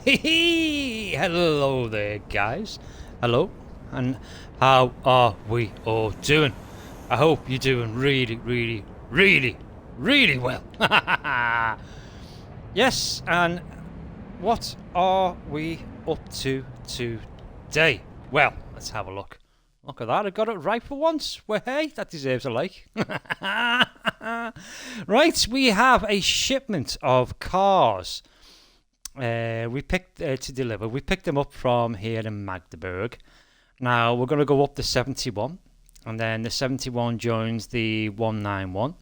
Hello there, guys. Hello, and how are we all doing? I hope you're doing really, really, really, really well. Yes, and what are we up to today? Well, let's have a look. Look at that, I got it right for once. Well, hey, that deserves a like. Right, we have a shipment of cars. We picked to deliver. We picked them up from here in Magdeburg. Now we're going to go up the 71, and then the 71 joins the 191.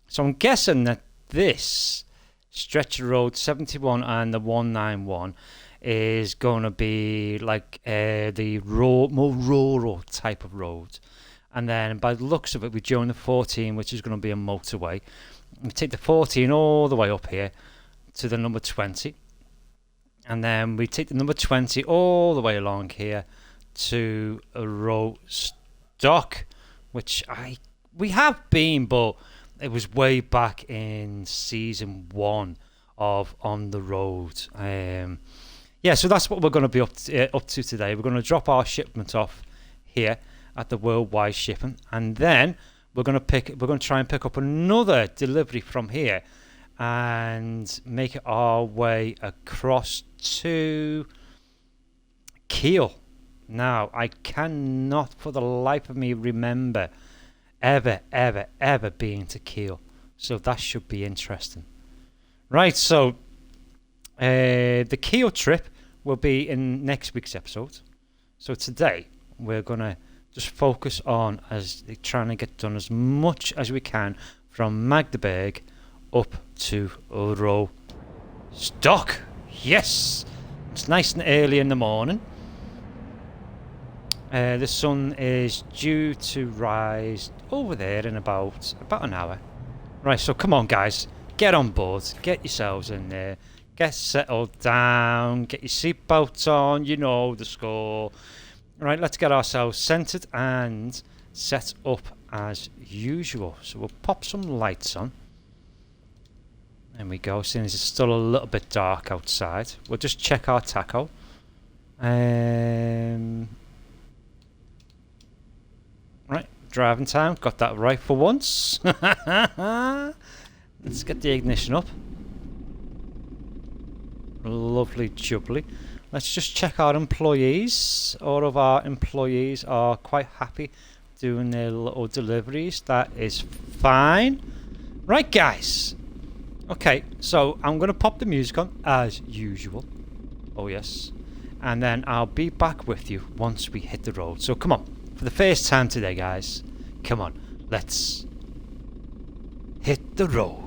So I'm guessing that this stretch of road 71 and the 191 is going to be like the more rural type of road. And then by the looks of it, we join the 14, which is going to be a motorway. We take the 14 all the way up here to the number 20. And then we take the number 20 all the way along here to a row stock, which we have been, but it was way back in season 1 of On the Road. Yeah, so that's what we're going to be up to today. We're going to drop our shipment off here at the Worldwide Shipping, and then we're going to try and pick up another delivery from here and make our way across to Kiel. Now, I cannot for the life of me remember ever being to Kiel, so that should be interesting. Right, so the Kiel trip will be in next week's episode. So today we're gonna just focus on trying to get done as much as we can from Magdeburg up to Rostock. Yes, it's nice and early in the morning. The sun is due to rise over there in about an hour. Right, so come on guys, get on board, get yourselves in there, get settled down, get your seatbelts on, you know the score. Right, let's get ourselves centered and set up as usual. So we'll pop some lights on. There we go, since it's still a little bit dark outside. We'll just check our tacho. Right, driving time, got that right for once. Let's get the ignition up. Lovely jubbly. Let's just check our employees. All of our employees are quite happy doing their little deliveries. That is fine. Right, guys. Okay, so I'm going to pop the music on as usual. Oh, yes. And then I'll be back with you once we hit the road. So come on. For the first time today, guys. Come on. Let's hit the road.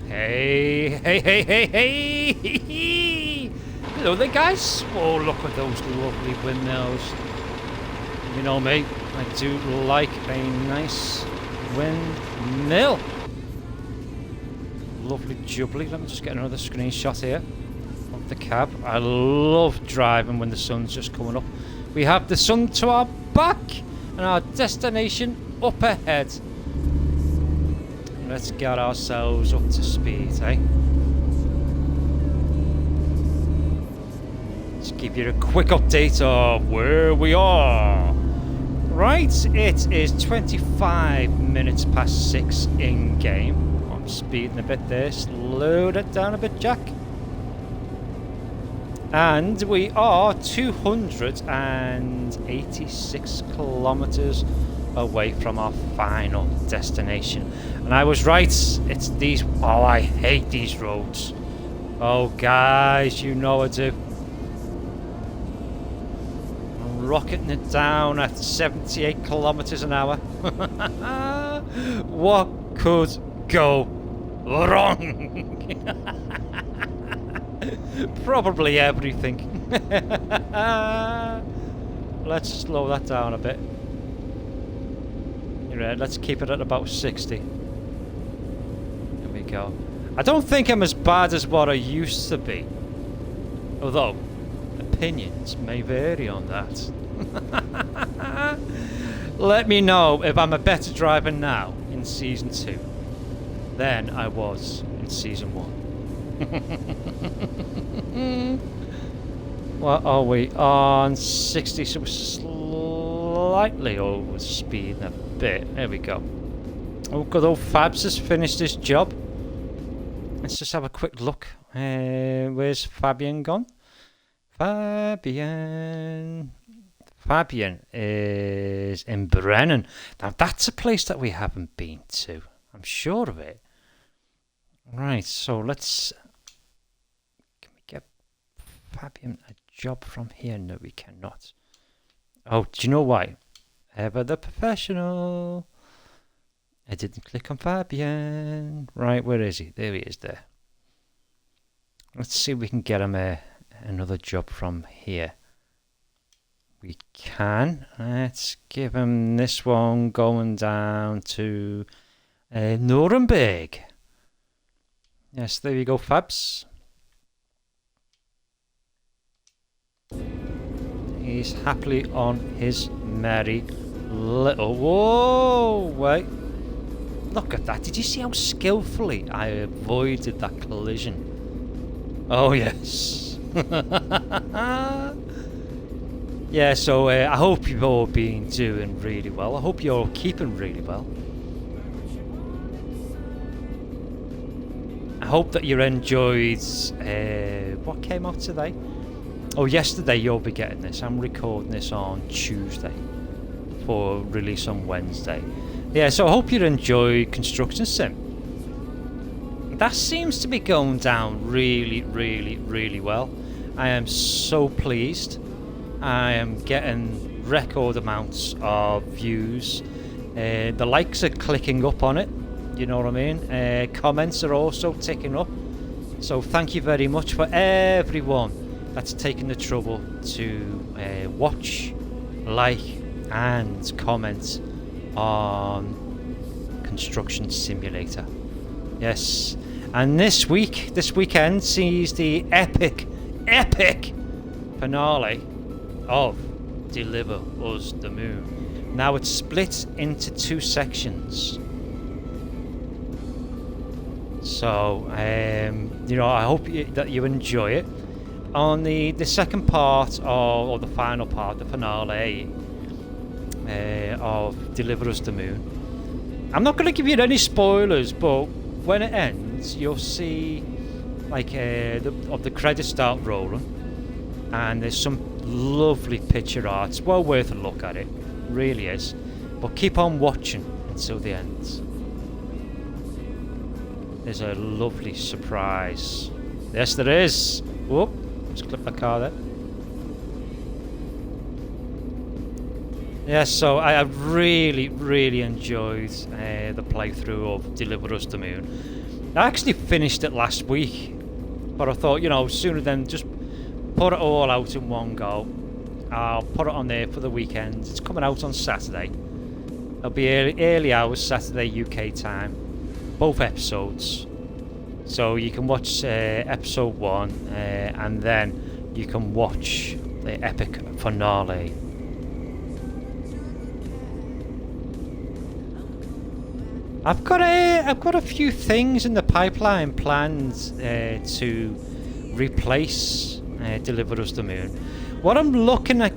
Hey, hey, hey, hey, hey! Hello there, guys. Oh, look at those lovely windmills. You know me, I do like a nice windmill. Lovely jubbly. Let me just get another screenshot here of the cab. I love driving when the sun's just coming up. We have the sun to our back and our destination up ahead. Let's get ourselves up to speed, eh? Let's give you a quick update of where we are. Right, it is 25 minutes past 6 in game. I'm speeding a bit there. Slow that down a bit, Jack. And we are 286 kilometers away from our final destination. And I was right, it's these. Oh, I hate these roads. Oh, guys, you know I do. I'm rocketing it down at 78 kilometers an hour. What could go wrong? Probably everything. Let's slow that down a bit. Let's keep it at about 60. There we go. I don't think I'm as bad as what I used to be. Although, opinions may vary on that. Let me know if I'm a better driver now in Season 2 than I was in Season 1. What are we on? 60, so we're slightly over speed a bit. There we go. Oh, good old Fabs has finished his job. Let's just have a quick look. Where's Fabian gone? Fabian is in Brennan. Now that's a place that we haven't been to. I'm sure of it. Right, so let's... Can we get Fabian a job from here? No, we cannot. Oh, do you know why? Ever the professional. I didn't click on Fabian. Right, where is he? There he is there. Let's see if we can get him another job from here. We can. Let's give him this one going down to Nuremberg. Yes, there you go, Fabs. He's happily on his merry little... Whoa, wait. Look at that. Did you see how skillfully I avoided that collision? Oh, yes. Yeah, so I hope you've all been doing really well. I hope you're all keeping really well. I hope that you enjoyed... what came out today? Oh, yesterday you'll be getting this. I'm recording this on Tuesday for release on Wednesday. Yeah, so I hope you enjoyed Construction Sim. That seems to be going down really, really, really well. I am so pleased. I am getting record amounts of views. The likes are clicking up on it. You know what I mean? Comments are also ticking up. So thank you very much for everyone that's taken the trouble to watch, like, and comment on Construction Simulator. Yes, and this weekend sees the epic finale of Deliver Us the Moon. Now it's split into 2 sections. So, you know, I hope that you enjoy it. On the second part or the final part, the finale of Deliver Us the Moon, I'm not going to give you any spoilers, but when it ends, you'll see like the credits start rolling, and there's some lovely picture art. It's well worth a look at it, really is. But keep on watching until the end. There's a lovely surprise. Yes, there is. Whoop! Just clip the car there. Yeah, so I have really, really enjoyed the playthrough of Deliver Us the Moon. I actually finished it last week, but I thought, you know, sooner than just put it all out in one go. I'll put it on there for the weekend. It's coming out on Saturday. It'll be early hours, Saturday UK time. Both episodes. So you can watch episode 1 and then you can watch the epic finale. I've got a few things in the pipeline planned to replace Deliver Us the Moon. What I'm looking at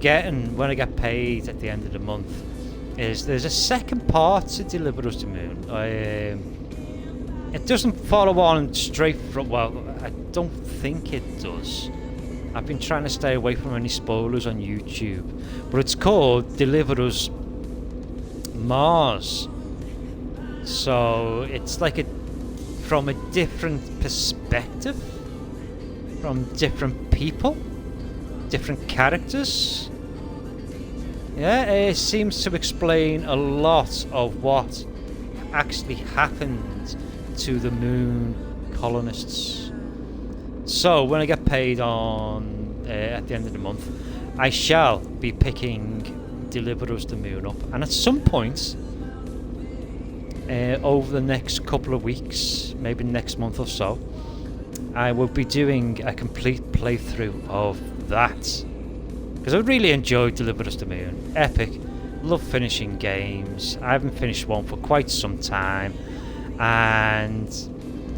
getting when I get paid at the end of the month is there's a second part to Deliver Us the Moon. It doesn't follow on straight from, well, I don't think it does. I've been trying to stay away from any spoilers on YouTube, but it's called Deliver Us Mars. So it's like from a different perspective, from different people, different characters. Yeah, it seems to explain a lot of what actually happened to the moon colonists. So when I get paid on at the end of the month, I shall be picking Deliver Us the Moon up, and at some point over the next couple of weeks, maybe next month or so, I will be doing a complete playthrough of that, because I really enjoyed Deliver Us the Moon. Epic. Love finishing games. I haven't finished one for quite some time, and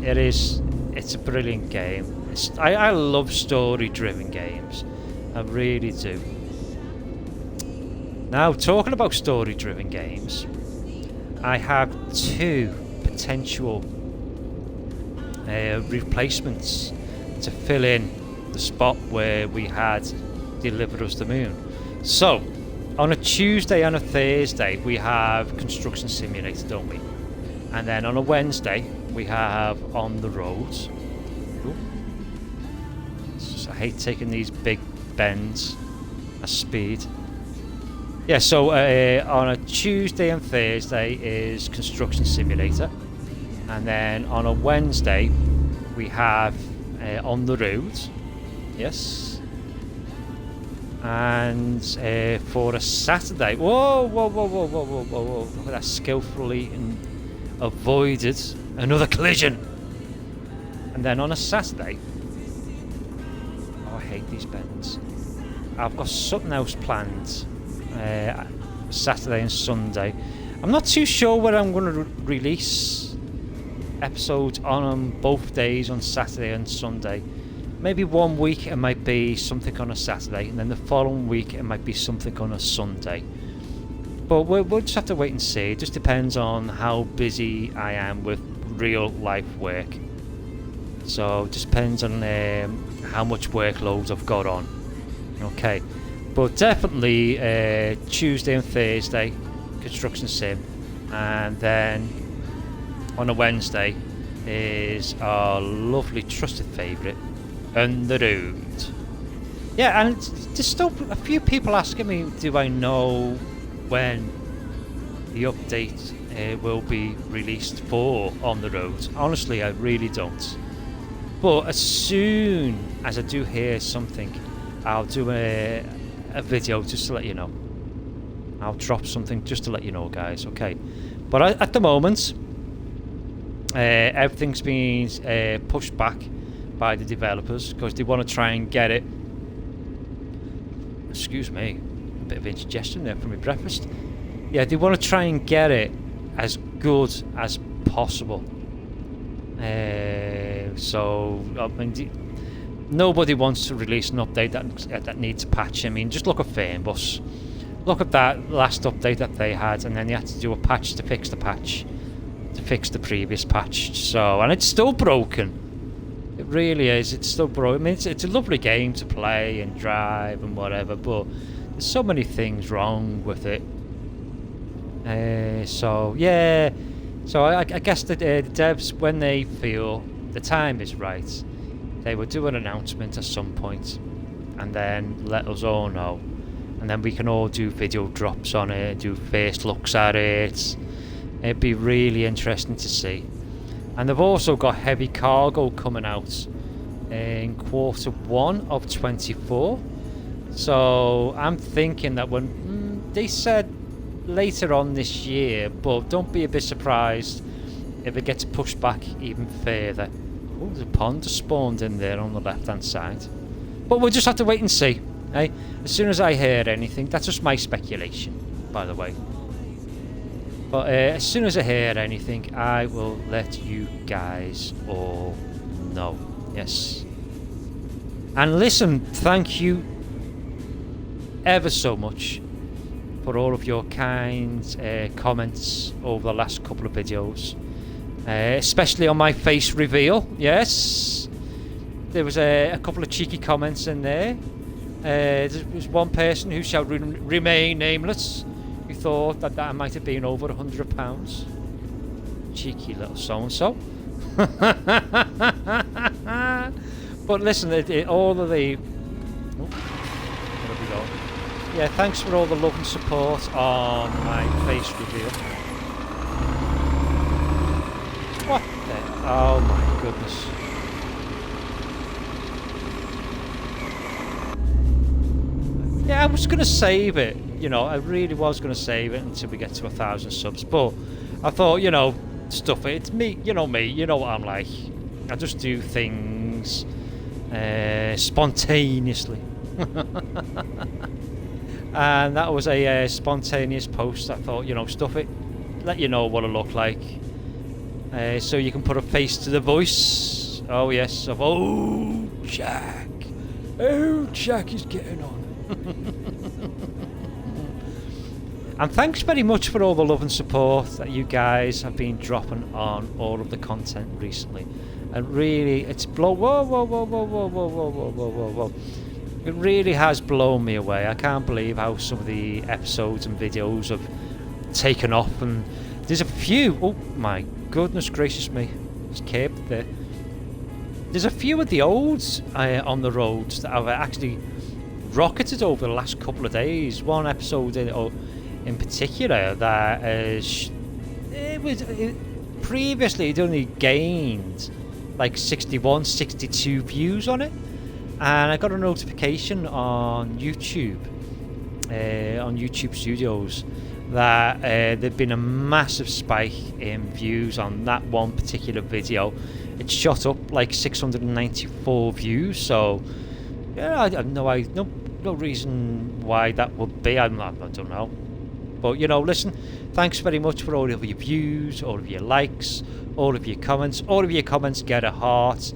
it's a brilliant game. I love story driven games, I really do. Now, talking about story driven games, I have 2 potential replacements to fill in the spot where we had Deliver Us the Moon. So on a Tuesday and a Thursday we have Construction Simulator, don't we? And then on a Wednesday we have On the Road. I hate taking these big bends at speed. Yeah, so on a Tuesday and Thursday is Construction Simulator, and then on a Wednesday we have On the Road. Yes. And for a Saturday, whoa, look at that, skillfully avoided another collision. And then on a Saturday, oh, I hate these bends. I've got something else planned Saturday and Sunday. I'm not too sure whether I'm going to release episodes on both days, on Saturday and Sunday. Maybe one week it might be something on a Saturday, and then the following week it might be something on a Sunday. But we'll just have to wait and see. It just depends on how busy I am with real life work. So it just depends on how much workload I've got on. Okay, but definitely Tuesday and Thursday Construction Sim, and then on a Wednesday is our lovely trusted favourite, On the Road. Yeah, and there's still a few people asking me, do I know when the update will be released for On the Road? Honestly, I really don't. But as soon as I do hear something, I'll do a video just to let you know. I'll drop something just to let you know, guys, okay? But at the moment, everything's been pushed back by the developers because they want to try and get it. Excuse me, a bit of indigestion there for my breakfast. Yeah, they want to try and get it as good as possible. So I mean, nobody wants to release an update that needs a patch. I mean, just look at Fernbus. Look at that last update that they had, and then they had to do a patch to fix the patch, to fix the previous patch. So, and it's still broken. It really is. It's still broken. I mean, it's a lovely game to play and drive and whatever, but there's so many things wrong with it. So yeah. So I guess the devs, when they feel the time is right, they will do an announcement at some point, and then let us all know, and then we can all do video drops on it, do first looks at it. It'd be really interesting to see. And they've also got heavy cargo coming out in Q1 of 24. So I'm thinking that when they said later on this year, but don't be a bit surprised if it gets pushed back even further. Oh, there's a pond spawned in there on the left hand side. But we'll just have to wait and see. Eh? As soon as I hear anything, that's just my speculation, by the way. But as soon as I hear anything, I will let you guys all know. Yes. And listen, thank you ever so much for all of your kind comments over the last couple of videos. Especially on my face reveal. Yes. There was a couple of cheeky comments in there. There was one person who shall remain nameless, who thought that I might have been over £100. Cheeky little so-and-so. But listen, all of the... Oh, there we go. Yeah, thanks for all the love and support on my face reveal. What the... Oh my goodness. Yeah, I was going to save it, you know, I really was going to save it until we get to 1,000 subs, but I thought, you know, stuff it, it's me, you know what I'm like. I just do things spontaneously. And that was a spontaneous post. I thought, you know, stuff it, let you know what I look like. So you can put a face to the voice. Oh yes, of oh Jack. Oh, Jack is getting on. And thanks very much for all the love and support that you guys have been dropping on all of the content recently. And really, it's whoa. It really has blown me away. I can't believe how some of the episodes and videos have taken off. And there's a few. Oh my goodness gracious me! It's kept there. There's a few of the olds on the roads that have actually rocketed over the last couple of days. One episode in particular that previously it only gained like 61, 62 views on it, and I got a notification on YouTube Studios that there'd been a massive spike in views on that one particular video. It shot up like 694 views, so yeah, I have no reason why that would be. I don't know. But, you know, listen, thanks very much for all of your views, all of your likes, all of your comments. All of your comments get a heart,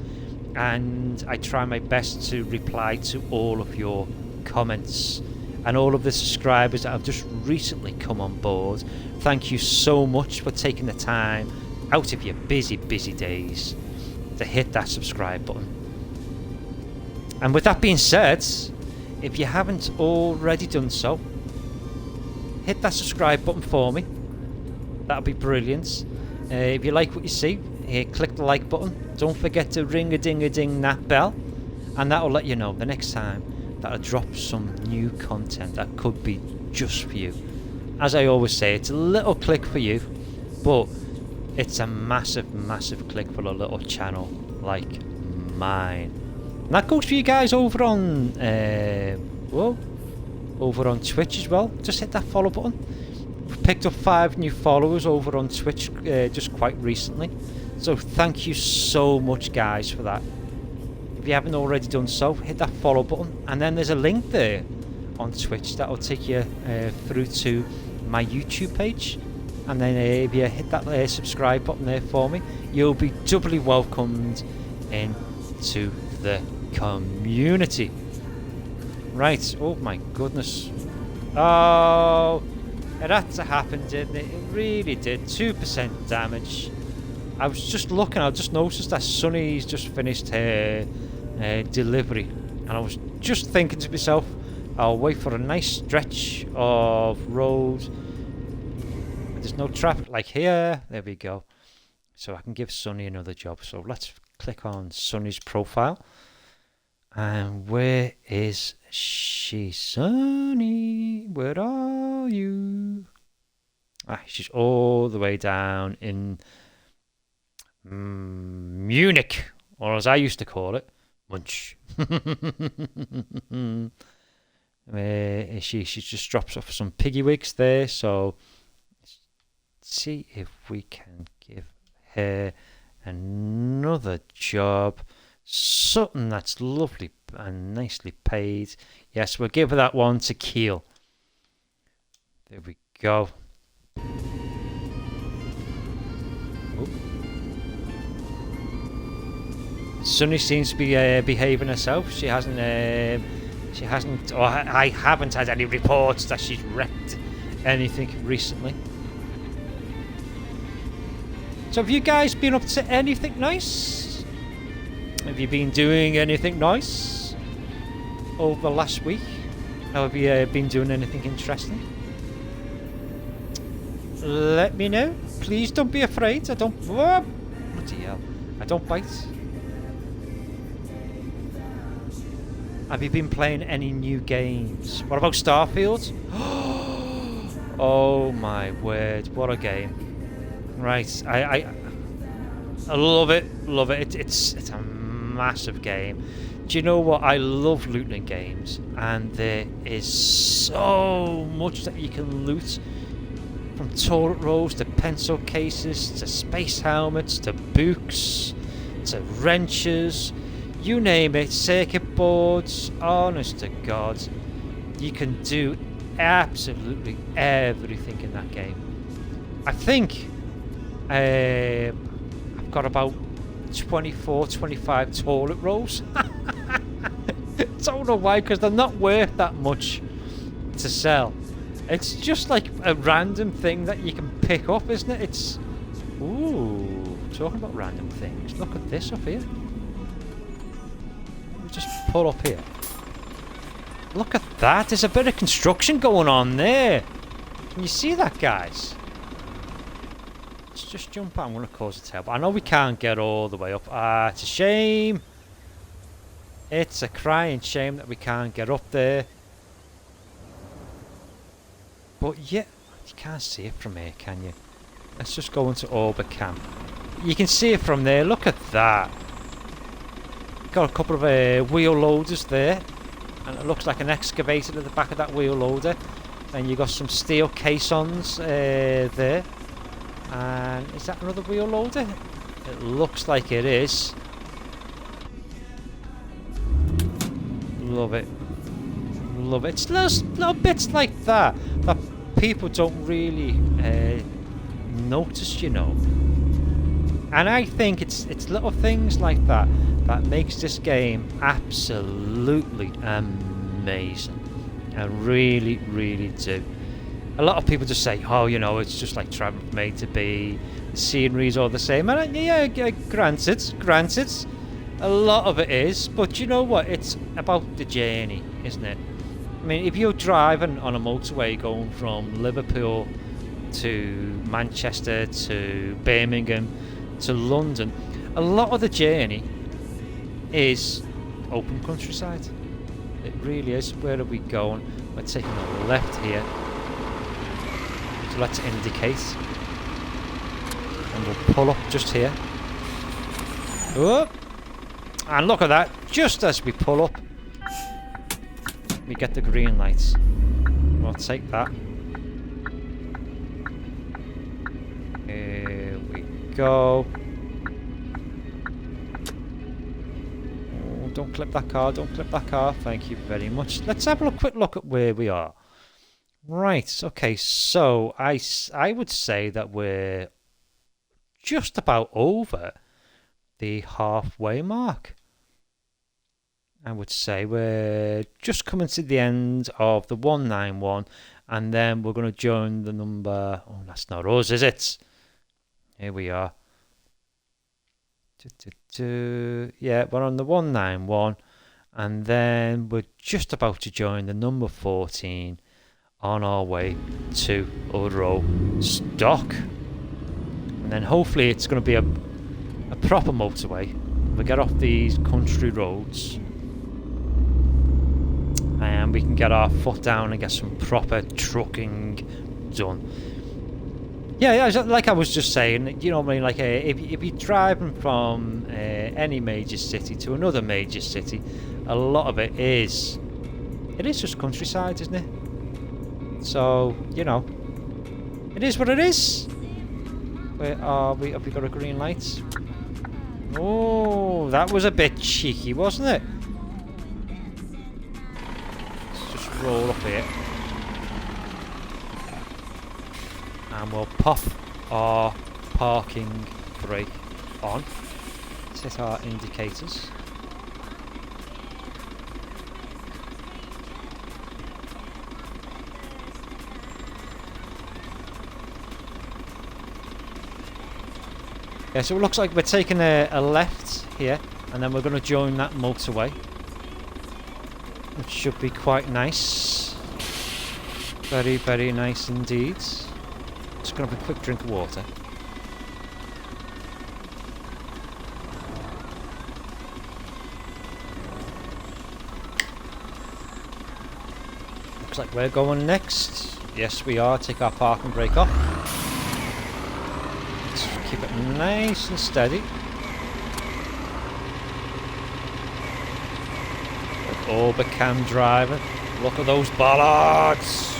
and I try my best to reply to all of your comments. And all of the subscribers that have just recently come on board, thank you so much for taking the time out of your busy days to hit that subscribe button. And with that being said, if you haven't already done so, hit that subscribe button for me. That'll be brilliant. If you like what you see, click the like button. Don't forget to ring-a-ding-a-ding that bell, and that'll let you know the next time that I drop some new content that could be just for you. As I always say, it's a little click for you, but it's a massive click for a little channel like mine. And that goes for you guys over on over on Twitch as well. Just hit that follow button. We've picked up 5 new followers over on Twitch just quite recently, so thank you so much guys for that. If you haven't already done so, hit that follow button, and then there's a link there on Twitch that will take you through to my YouTube page. And then if you hit that subscribe button there for me, you'll be doubly welcomed into the community. Right, oh my goodness. Oh, it had to happen, didn't it? It really did. 2% damage. I was just looking, I just noticed that Sunny's just finished her delivery. And I was just thinking to myself, I'll wait for a nice stretch of road. There's no traffic like here. There we go. So I can give Sunny another job. So let's click on Sunny's profile. And where is she? Sunny, where are you? Ah, she's all the way down in Munich, or as I used to call it, Munch. She just drops off some piggy wigs there, so let's see if we can give her another job, something that's lovely and nicely paid. Yes, we'll give her that one to Kiel. There we go. Sunny seems to be behaving herself. She hasn't, or I haven't had any reports that she's wrecked anything recently. So have you guys been up to anything nice? Have you been doing anything nice over the last week? Or have you been doing anything interesting? Let me know. Please don't be afraid. I don't... Whoa, bloody hell. I don't bite. Have you been playing any new games? What about Starfield? Oh my word, what a game. Right, I love it, love it. It's a massive game. Do you know what? I love looting games, and there is so much that you can loot. From toilet rolls to pencil cases to space helmets to books to wrenches. You name it, circuit boards, honest to God, you can do absolutely everything in that game. I think I've got about 24, 25 toilet rolls. Don't know why, because they're not worth that much to sell. It's just like a random thing that you can pick up, isn't it? It's... Ooh, talking about random things, look at this up here. Just pull up here. Look at that. There's a bit of construction going on there. Can you see that, guys? Let's just jump out. I'm going to cause a tail. But I know we can't get all the way up. Ah, it's a shame. It's a crying shame that we can't get up there. But yeah, you can't see it from here, can you? Let's just go into orbit cam. You can see it from there. Look at that. Got a couple of wheel loaders there, and it looks like an excavator at the back of that wheel loader, and you got some steel caissons there. And is that another wheel loader? It looks like it is. Love it, love it. It's little bits like that that people don't really notice, you know. And I think it's little things like that that makes this game absolutely amazing. I really, really do. A lot of people just say, oh, you know, it's just like traveling from A to B, the scenery's all the same. And yeah, granted, a lot of it is, but you know what? It's about the journey, isn't it? I mean, if you're driving on a motorway going from Liverpool to Manchester to Birmingham to London, a lot of the journey is open countryside. It really is. Where are we going? We're taking a left here. So let's indicate. And we'll pull up just here. Oh! And look at that. Just as we pull up, we get the green lights. We'll take that. Here we go. Oh, don't clip that car, don't clip that car. Thank you very much. Let's have a quick look at where we are. Right, okay, so I would say that we're just about over the halfway mark. I would say we're just coming to the end of the 191, and then we're going to join the number... Oh, that's not us, is it? Here we are. Yeah, we're on the 191, and then we're just about to join the number 14 on our way to Udro Stock. And then hopefully it's going to be a proper motorway. We get off these country roads, and we can get our foot down and get some proper trucking done. Yeah, like I was just saying, you know what I mean? Like, if you're driving from any major city to another major city, a lot of it is just countryside, isn't it? So, you know, it is what it is. Where are we? Have we got a green light? Oh, that was a bit cheeky, wasn't it? Let's just roll up here. And we'll pop our parking brake on. Set our indicators. Yeah, so it looks like we're taking a left here, and then we're going to join that motorway, which should be quite nice. Very, very nice indeed. Just going to have a quick drink of water. Looks like we're going next. Yes, we are. Take our parking brake off. Let's keep it nice and steady. Overcam driving. Look at those bollards.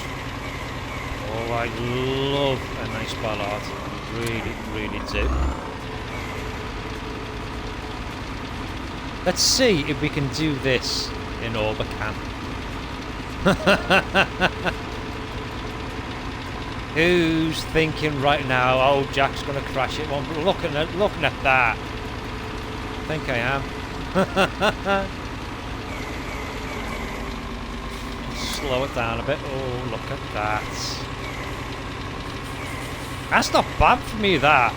Oh, I love a nice ballard. Really, really do. Let's see if we can do this in Overcam. Who's thinking right now, oh, Jack's going to crash it? Well, looking at that. I think I am. Slow it down a bit. Oh, look at that. That's not bad for me, that.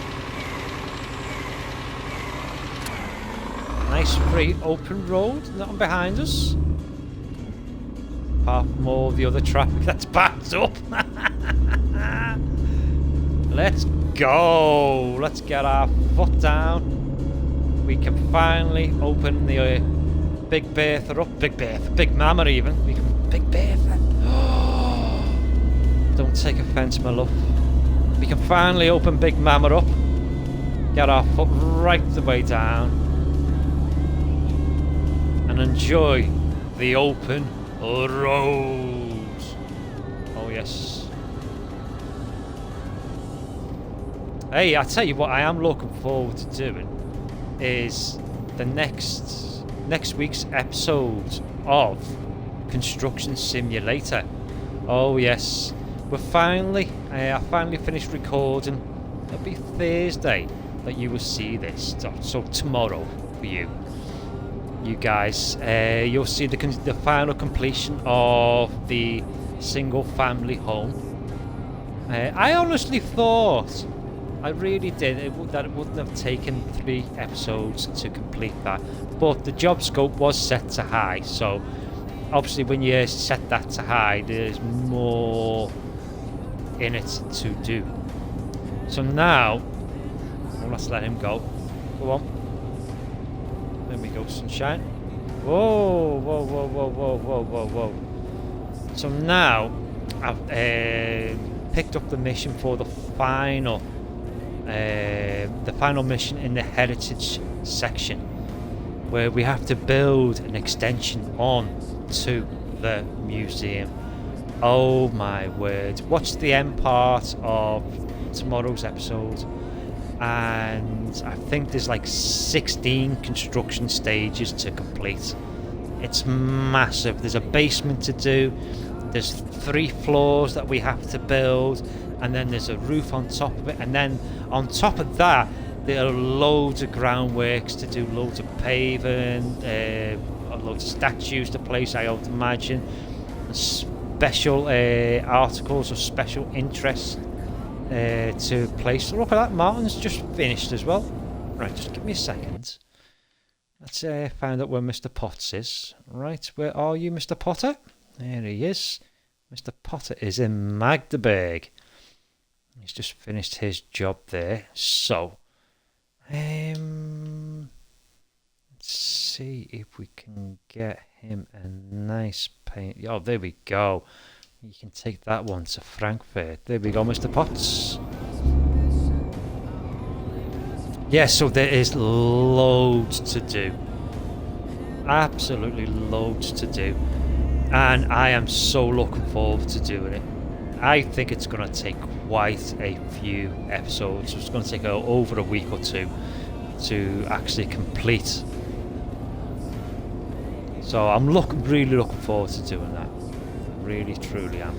Nice free open road, nothing behind us. Apart from all the other traffic that's backed up. Let's go. Let's get our foot down. We can finally open the Big Bertha up. Big Mama even. We can Big Bertha. Don't take offence, my love. We can finally open Big Mama up. Get our foot right the way down. And enjoy the open road. Oh yes. Hey, I tell you what I am looking forward to doing is the next week's episode of Construction Simulator. Oh yes, I finally finished recording. It'll be Thursday that you will see this. So tomorrow for you guys, you'll see the final completion of the single family home. I honestly thought, I really did, that it wouldn't have taken 3 episodes to complete that, but the job scope was set to high, so obviously when you set that to high, there's more in it to do. So now, let's let him go. Go on. There we go, sunshine. Whoa, whoa, whoa, whoa, whoa, whoa, whoa, whoa. So now, I've picked up the mission for the final mission in the heritage section, where we have to build an extension on to the museum. Oh my word. Watch the end part of tomorrow's episode, and I think there's like 16 construction stages to complete. It's massive. There's a basement to do, there's 3 floors that we have to build, and then there's a roof on top of it, and then on top of that there are loads of groundworks to do, loads of paving, loads of statues to place, I would imagine, and special articles of special interest to place. Look at that, Martin's just finished as well. Right, just give me a second. Let's find out where Mr. Potts is. Right, where are you, Mr. Potter? There he is. Mr. Potter is in Magdeburg. He's just finished his job there. So, let's see if we can get him a nice paint. Oh, there we go. You can take that one to Frankfurt. There we go, Mr. Potts. Yeah, so there is loads to do. Absolutely loads to do. And I am so looking forward to doing it. I think it's going to take quite a few episodes. It's going to take over a week or two to actually complete. So I'm really looking forward to doing that. Really, truly am.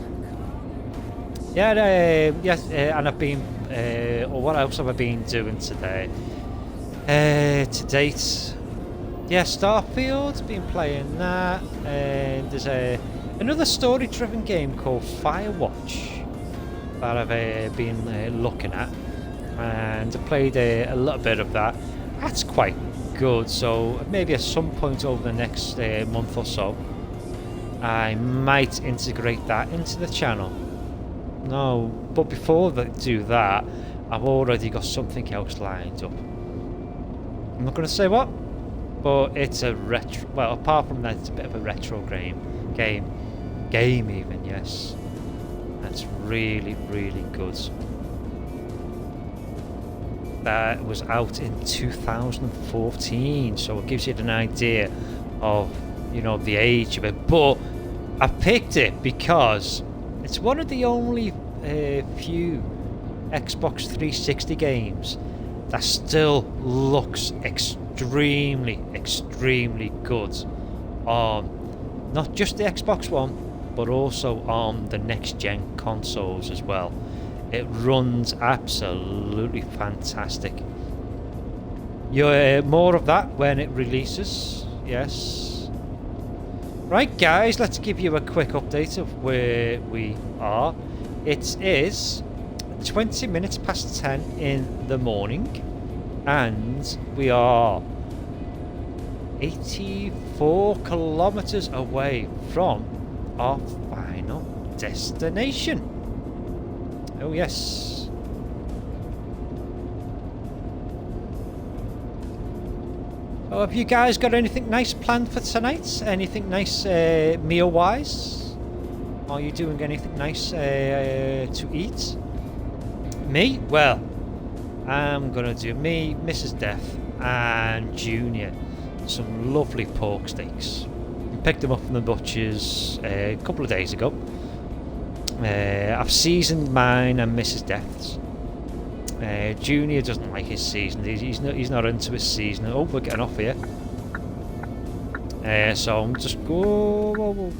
Yeah, yes, and I've been. What else have I been doing today? To date, yeah, Starfield's been playing that, and there's another story-driven game called Firewatch that I've been looking at, and I played a little bit of that. That's quite good. So maybe at some point over the next month or so, I might integrate that into the channel. No, but before I do that, I've already got something else lined up. I'm not going to say what, but it's a retro. Well, apart from that, it's a bit of a retro game even. Yes, that's really good. That was out in 2014, so it gives you an idea of, you know, the age of it. But I picked it because it's one of the only few Xbox 360 games that still looks extremely good on not just the Xbox One, but also on the next gen consoles as well. It runs absolutely fantastic. You'll more of that when it releases. Yes. Right, guys, let's give you a quick update of where we are. It is 20 minutes past 10 in the morning, and we are 84 kilometers away from our final destination. Oh yes. Oh, have you guys got anything nice planned for tonight? Anything nice meal wise? Are you doing anything nice to eat? Me? Well, I'm gonna do me, Mrs. Death, and Junior some lovely pork steaks. We picked them up from the butcher's a couple of days ago. I've seasoned mine and Mrs. Death's. Junior doesn't like his seasoning. He's not into his seasoning. Oh, we're getting off here. So I'm just whoa.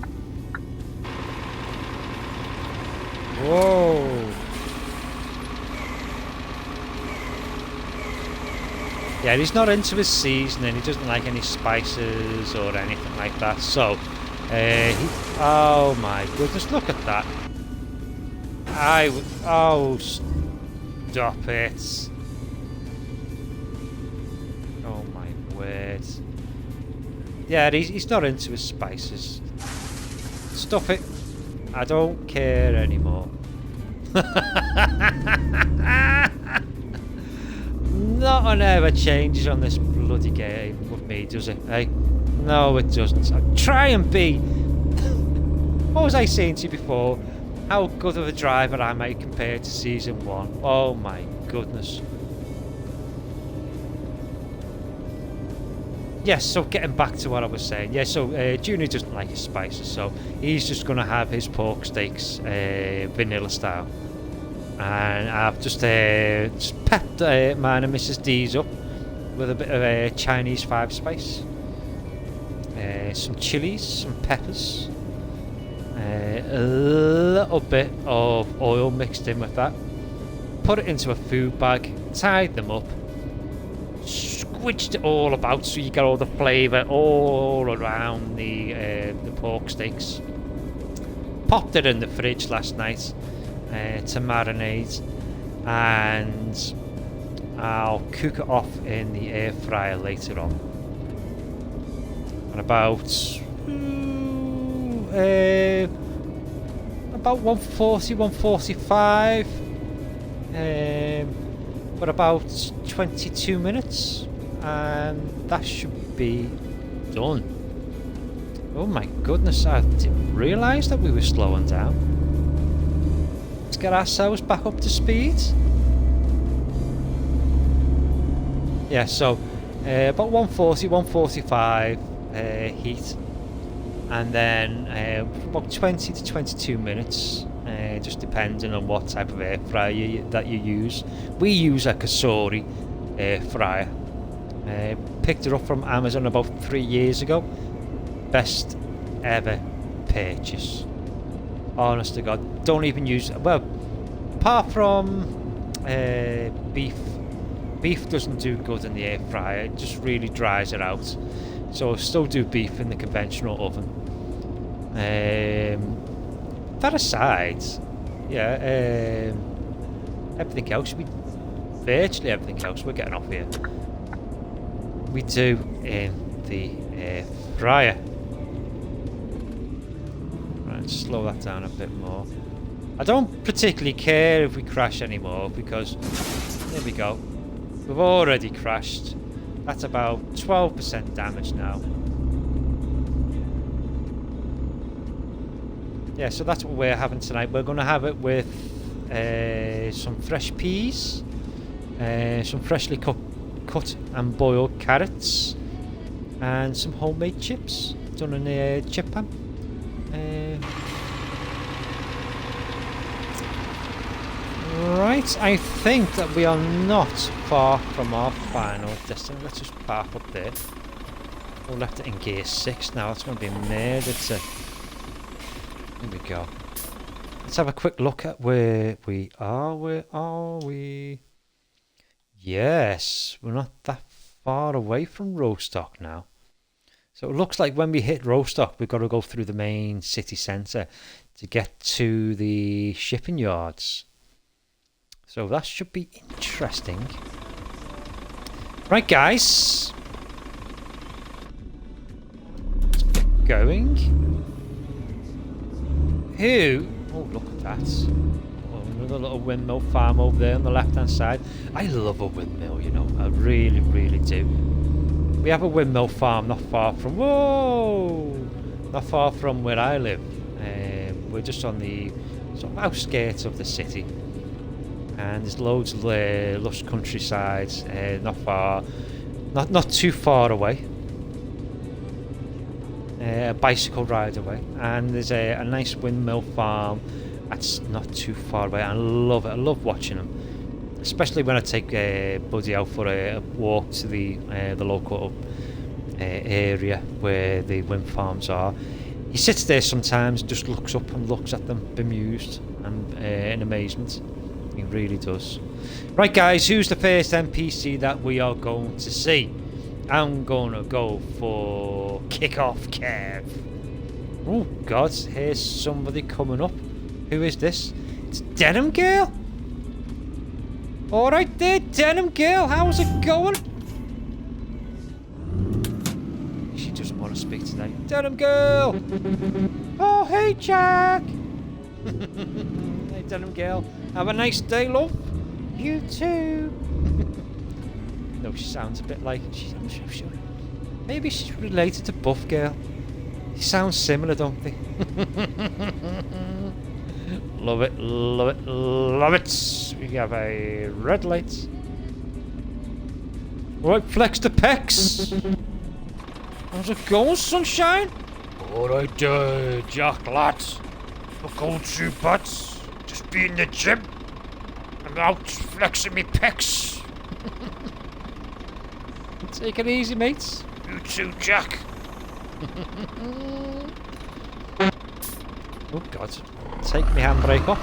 Yeah, he's not into his seasoning. He doesn't like any spices or anything like that. So, oh my goodness, look at that. Oh, stop it. Oh my word. Yeah, he's not into his spices. Stuff it. I don't care anymore. Nothing ever changes on this bloody game with me, does it? Hey? No, it doesn't. I try and be. What was I saying to you before? How good of a driver am I compared to season 1? Oh my goodness. Yes, so getting back to what I was saying. Yeah, so Junior doesn't like his spices, so he's just going to have his pork steaks vanilla style. And I've just pepped mine and Mrs. D's up with a bit of Chinese 5-spice. Some chilies, some peppers. A little bit of oil mixed in with that. Put it into a food bag, tied them up, squidged it all about so you get all the flavour all around the pork steaks. Popped it in the fridge last night to marinate, and I'll cook it off in the air fryer later on. And about 140, 145, but about 22 minutes, and that should be done. Oh my goodness, I didn't realise that we were slowing down. Let's get ourselves back up to speed. Yeah, so about 140, 145 heat, and then about 20 to 22 minutes, just depending on what type of air fryer that you use. We use a Kasori air fryer. Picked it up from Amazon about 3 years ago. Best ever purchase. Honest to God, don't even use, well, apart from beef. Beef doesn't do good in the air fryer, it just really dries it out. So I still do beef in the conventional oven. That aside, yeah, everything else, virtually everything else we're getting off here, we do in the air fryer. Right, slow that down a bit more. I don't particularly care if we crash anymore, because there we go. We've already crashed. That's about 12% damage now. Yeah, so that's what we're having tonight. We're going to have it with some fresh peas, some freshly cut and boiled carrots, and some homemade chips done in a chip pan. Right, I think that we are not far from our final destination. Let's just park up there. We'll left it in gear 6 now. It's going to be mad. Here we go. Let's have a quick look at where we are. Where are we? Yes, we're not that far away from Rostock now. So it looks like when we hit Rostock, we've got to go through the main city centre to get to the shipping yards. So that should be interesting. Right, guys. Let's get going. Who? Oh, look at that. Oh, another little windmill farm over there on the left-hand side. I love a windmill, you know. I really, really do. We have a windmill farm not far from... Whoa! Not far from where I live. We're just on the sort of outskirts of the city. And there's loads of lush countrysides, not too far away. A bicycle ride away, and there's a nice windmill farm that's not too far away. I love it. I love watching them, especially when I take Buddy out for a walk to the local area where the wind farms are. He sits there sometimes and just looks up and looks at them, bemused and in amazement. He really does. Right, guys, who's the first NPC that we are going to see? I'm gonna go for Kickoff Kev. Oh God, here's somebody coming up. Who is this? It's Denim Girl. All right there, Denim Girl. How's it going? She doesn't want to speak today. Denim Girl. Oh, hey, Jack. Hey, Denim Girl. Have a nice day, love. You too. No, she sounds a bit like... maybe she's related to Buff Girl. They sound similar, don't they? Love it, love it, love it. We have a red light. Right, flex the pecs. How's it going, sunshine? Alright, Jack, lad. Not going too bad. Just be in the gym. I'm out flexing me pecs. Take it easy, mates. You too, Jack. Oh God! Take my handbrake off.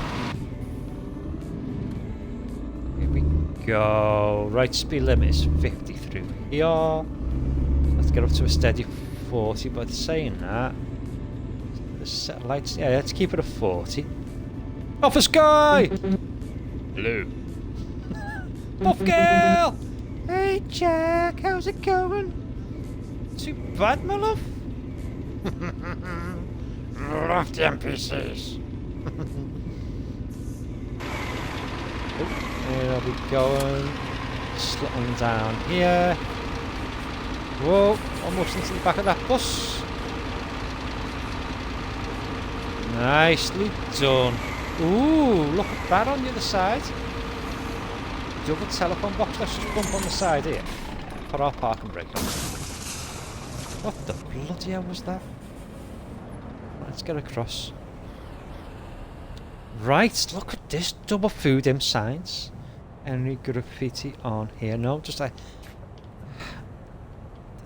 Here we go. Right, speed limit is 50 through here. Let's get up to a steady 40. But saying that, the set lights. Yeah, let's keep it at 40. Office guy. Hello. Buff Girl. Hey Jack, how's it going? Too bad, my love. Love the NPCs. Oh, there we going. Slotting down here. Whoa, almost into the back of that bus. Nicely done. Ooh, look at that on the other side. Double telephone box. Let's just bump on the side here. for our parking brake on. What the bloody hell was that? Let's get across. Right, look at this. Double food in signs. Any graffiti on here? No, just like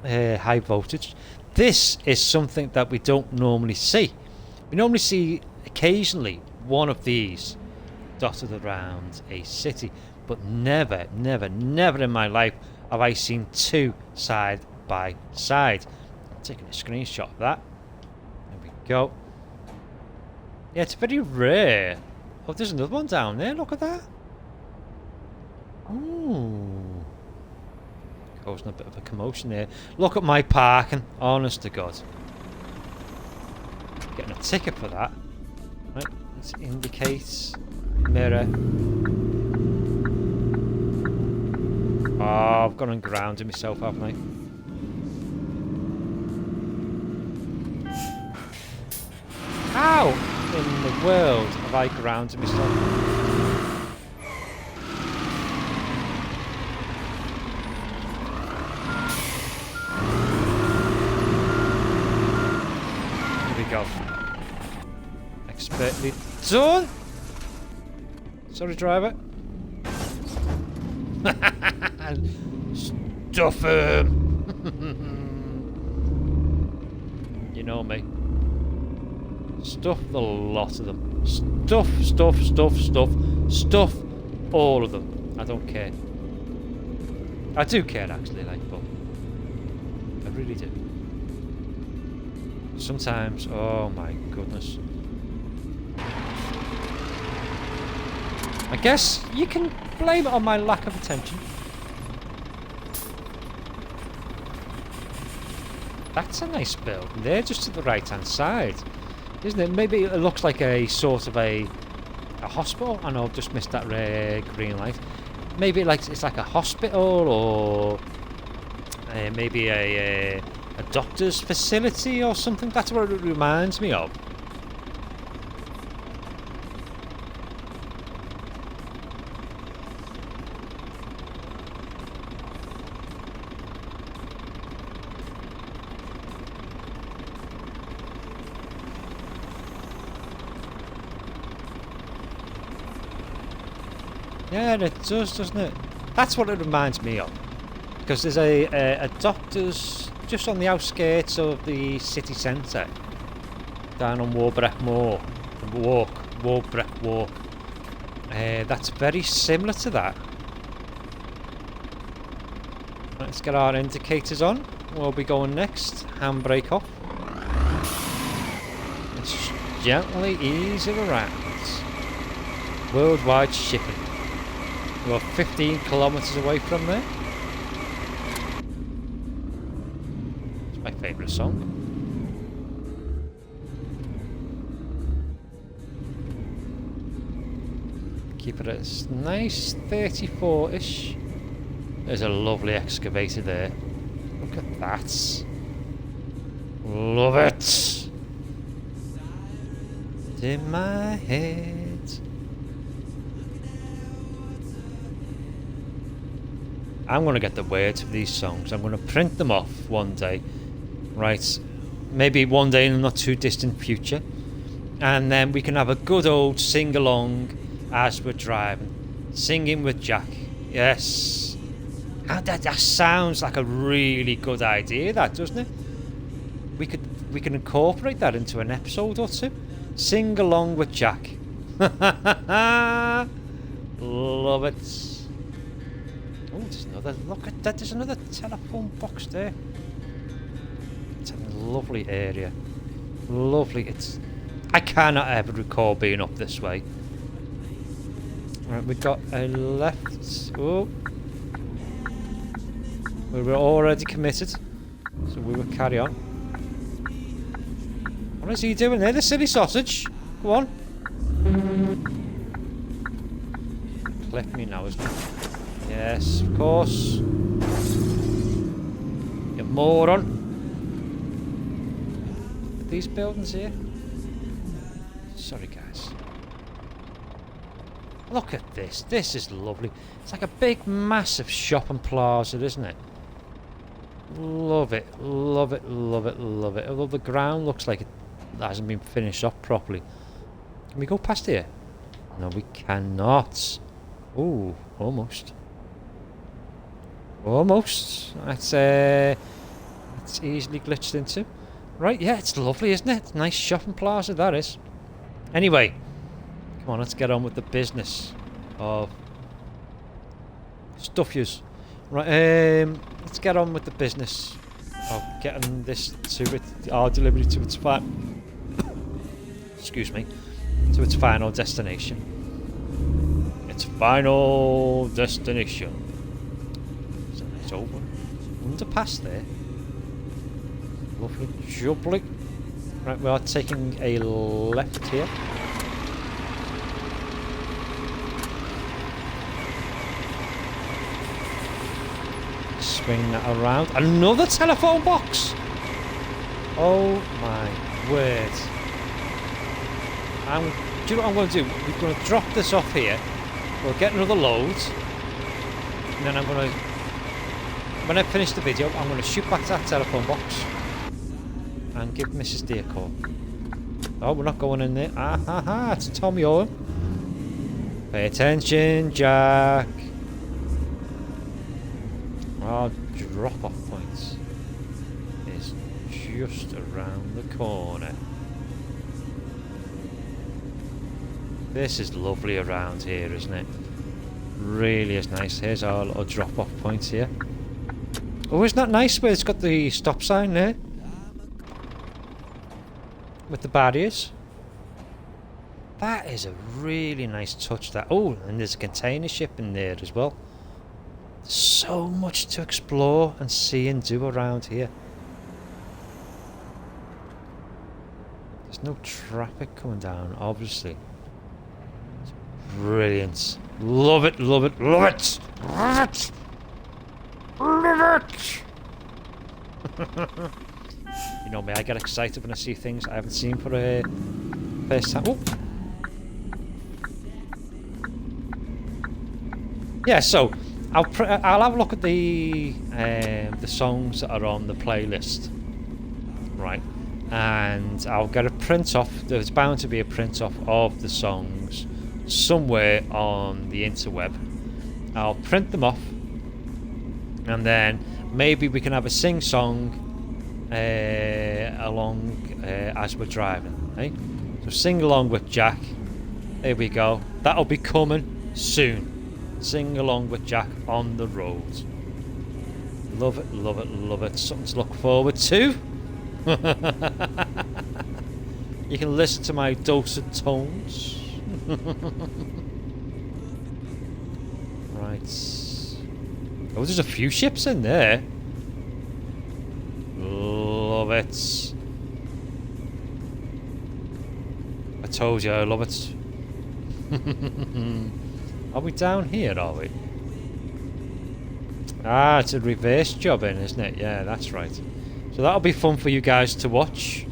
high voltage. This is something that we don't normally see. We normally see occasionally one of these dotted around a city, but never, never, never in my life have I seen two side by side. I'm taking a screenshot of that. There we go. Yeah, it's very rare. Oh, there's another one down there. Look at that. Ooh. Causing a bit of a commotion there. Look at my parking. Honest to God. Getting a ticket for that. Right, let's indicate. Mirror. Oh, I've gone and grounded myself, haven't I? How in the world have I grounded myself? Go. Expertly done. Sorry, driver. Stuff him. You know me. Stuff the lot of them. Stuff, stuff, stuff, stuff, stuff. All of them. I don't care. I do care actually, like, but I really do. Sometimes, oh my goodness. I guess you can blame it on my lack of attention. That's a nice building there, just to the right hand side, isn't it? Maybe it looks like a sort of a hospital. I know I've just missed that green light. Maybe like it's like a hospital, or maybe a doctor's facility or something. That's what it reminds me of. Yeah, it does, doesn't it? That's what it reminds me of. Because there's a doctor's just on the outskirts of the city centre, down on Warbrick Walk. That's very similar to that. Let's get our indicators on. We'll be going next. Handbrake off. Let's just gently ease it around. Worldwide shipping. We're 15 kilometres away from there. My favourite song. Keep it at a nice 34-ish. There's a lovely excavator there. Look at that. Love it. It's in my head. I'm going to get the words for these songs. I'm going to print them off one day. Right, maybe one day in the not too distant future, and then we can have a good old sing-along as we're driving, singing with Jack. Yes, and that sounds like a really good idea, that, doesn't it? We can incorporate that into an episode or two. Sing along with Jack. Love it. Oh, there's another. Look at that. There's another telephone box there. It's a lovely area. Lovely. I cannot ever recall being up this way. Right, we've got a left. Oh. We were already committed, so we will carry on. What is he doing there, the silly sausage? Go on. Click me now, isn't it? Yes, of course. You moron. These buildings here. Sorry, guys. Look at this. This is lovely. It's like a big, massive shopping plaza, isn't it? Love it, love it, love it, love it. Although the ground looks like it hasn't been finished up properly. Can we go past here? No, we cannot. Ooh, almost. Almost. That's easily glitched into. Right, yeah, it's lovely, isn't it? It's a nice shopping plaza, that is. Anyway, come on, let's get on with the business of stuff yous. Right, let's get on with the business of getting this to our delivery to its excuse me, to its final destination. Its final destination. There's a nice open underpass there. Lovely, jubbly. Right, we are taking a left here. Swing that around. Another telephone box! Oh my word. Do you know what I'm going to do? We're going to drop this off here. We'll get another load. And then I'm going to... When I finish the video, I'm going to shoot back to that telephone box. And give Mrs. D a call. Oh, we're not going in there. Ah ha ha, it's Tommy Owen. Pay attention, Jack. Our drop-off point is just around the corner. This is lovely around here, isn't it? Really is nice. Here's our little drop-off point here. Oh, isn't that nice where it's got the stop sign there? With the barriers. That is a really nice touch, that. Oh, and there's a container ship in there as well. So much to explore and see and do around here. There's no traffic coming down, obviously. It's brilliant. Love it, love it, love it! Love it! Love it! You know me, I get excited when I see things I haven't seen for a first time. Oh. Yeah, so I'll have a look at the songs that are on the playlist, right? And I'll get a print off. There's bound to be a print off of the songs somewhere on the interweb. I'll print them off, and then maybe we can have a sing song along as we're driving. Eh? So sing along with Jack. There we go. That'll be coming soon. Sing along with Jack on the road. Love it, love it, love it. Something to look forward to. You can listen to my dulcet tones. Right. Oh, there's a few ships in there. Love it. I told you I love it. Are we down here, are we? Ah, it's a reverse job in, isn't it? Yeah, that's right. So that'll be fun for you guys to watch.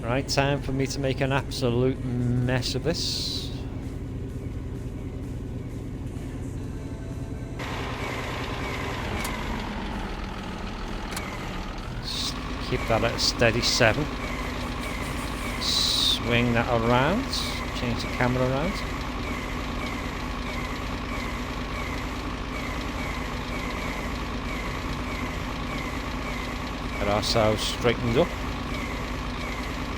Right, time for me to make an absolute mess of this. Keep that at a steady 7. Swing that around. Change the camera around. Get ourselves straightened up.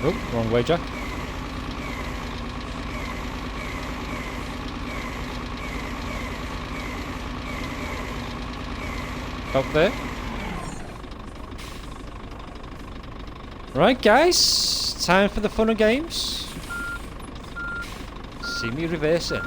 Oh, wrong way, Jack. Up there. Right, guys. Time for the fun and games. See me reversing.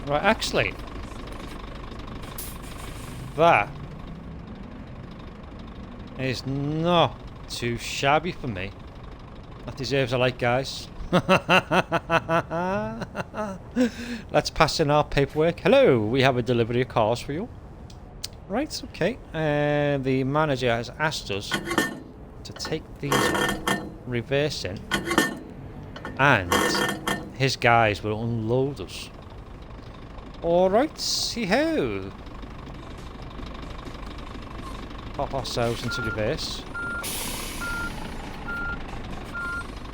Right, actually, that is not too shabby for me. That deserves a like, guys. Let's pass in our paperwork. Hello, we have a delivery of cars for you. Right, okay. The manager has asked us to take these off, reverse in, and his guys will unload us. Alright, see how. Pop ourselves into reverse.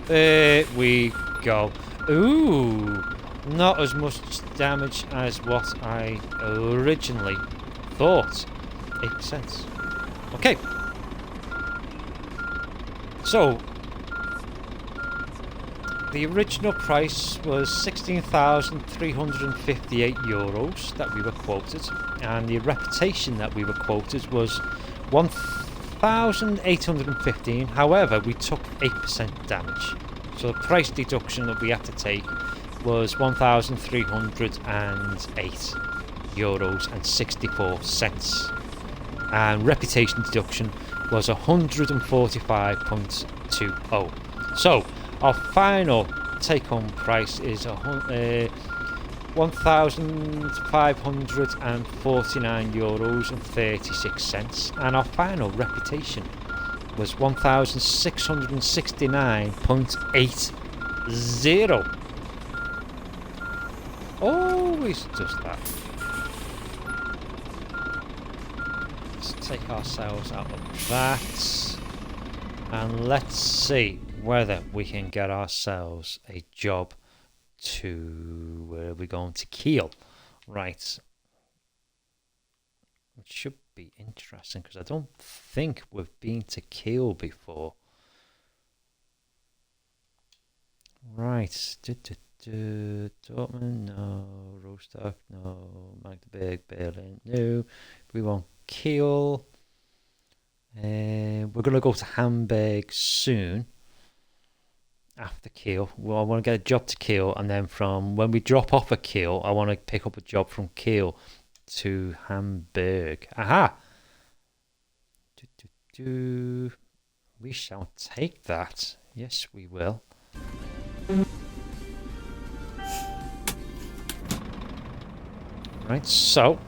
There we go. Ooh, not as much damage as what I originally thought. 8%. Okay. So, the original price was €16,358 that we were quoted, and the reputation that we were quoted was 1,815. However, we took 8% damage, so the price deduction that we had to take was €1,308.64, and reputation deduction was 145.20. So our final take-home price is €1,549.36, and our final reputation was 1,669.80. Always does that. Let's take ourselves out of that, and let's see whether we can get ourselves a job to where are we going to Kiel. Right, it should be interesting because I don't think we've been to Kiel before. Right, Dortmund, no. Rostock, no. Magdeburg, Berlin, no. We want Kiel. We're going to go to Hamburg soon. After Kiel, well, I want to get a job to Kiel, and then from when we drop off at Kiel, I want to pick up a job from Kiel to Hamburg. Aha! We shall take that. Yes, we will. Right, so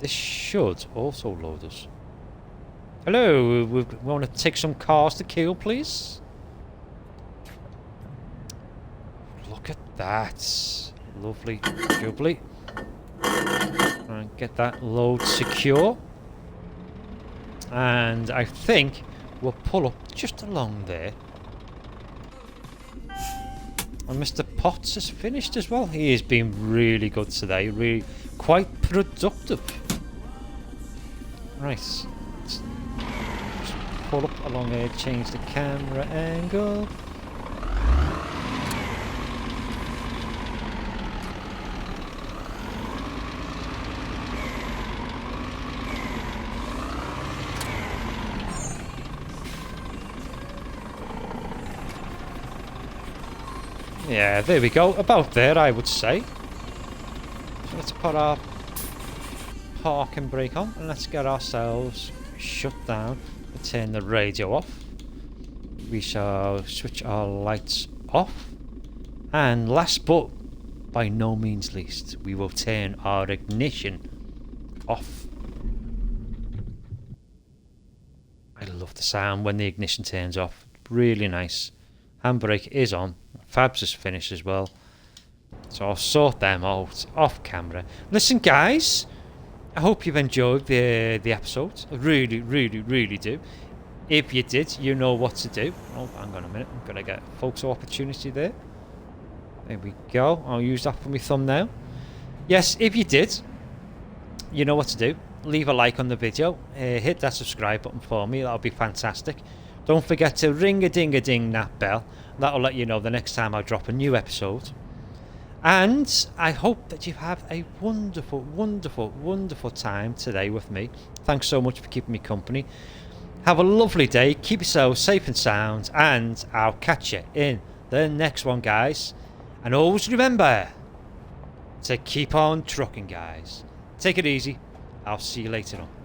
this should also load us. Hello, we want to take some cars to Kiel, please. Look at that. Lovely, jubbly. And get that load secure. And I think we'll pull up just along there. And Mr. Potts has finished as well. He has been really good today. Really quite productive. Right. Let's just pull up along here, change the camera angle. Yeah, there we go. About there, I would say. So let's put our parking brake on and let's get ourselves shut down and turn the radio off. We shall switch our lights off. And last but by no means least, we will turn our ignition off. I love the sound when the ignition turns off. Really nice. Handbrake is on. Fabs is finished as well. So I'll sort them out off camera. Listen, guys, I hope you've enjoyed the episode. I really, really, really do. If you did, you know what to do. Oh, hang on a minute. I'm going to get a photo opportunity there. There we go. I'll use that for my thumbnail. Yes, if you did, you know what to do. Leave a like on the video. Hit that subscribe button for me. That'll be fantastic. Don't forget to ring-a-ding-a-ding that bell. That'll let you know the next time I drop a new episode. And I hope that you have a wonderful, wonderful, wonderful time today with me. Thanks so much for keeping me company. Have a lovely day. Keep yourselves safe and sound. And I'll catch you in the next one, guys. And always remember, to keep on trucking, guys. Take it easy. I'll see you later on.